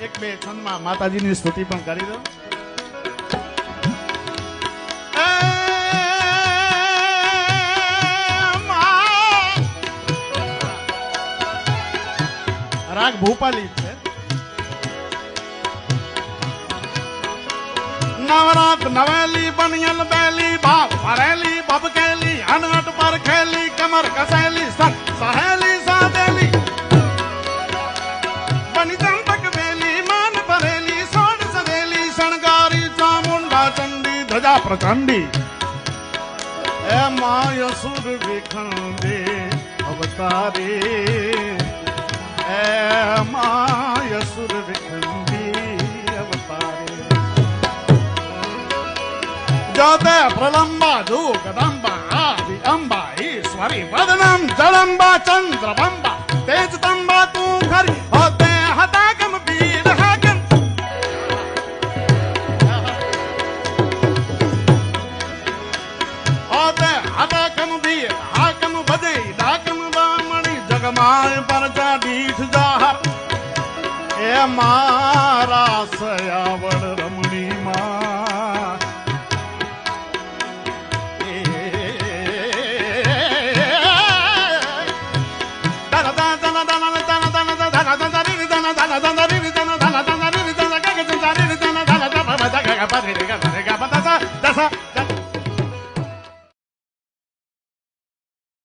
એક બે છંદમાં માતાજીની સ્તુતિ પણ કરી દો. રાગ ભૂપાલી છે. નવરાત નવેલી બનિયલ બેલી બાપ ભરેલી બબકેલી અનહટ પર ખેલી કમર કસેલી સહેલી સાદેલી બની ચંપક બેલી માન ભરેલી સોડ સદેલી શણગારી ચામુંડા ચંડી ધજા પ્રચંડી એ માય સુર વિખંડે અવતારે એ માય સુર વિખંડી અવતારે જોતે પ્રલંબા જુગદંબા આદિ અંબા ઈશ્વરી વદનમ જળંબા ચંદ્રબંબા તેજતંબા તું ખરી હોતે હતાગમ વીર હાગમ હોતે હતાગમ વીર હાગમ ભજે ડાકમ બામણી જગમાય પરચા દીઠ જાહર એ મારા સયાવડ રમણી માં dana dana dana dana dana dana dana dana dana dana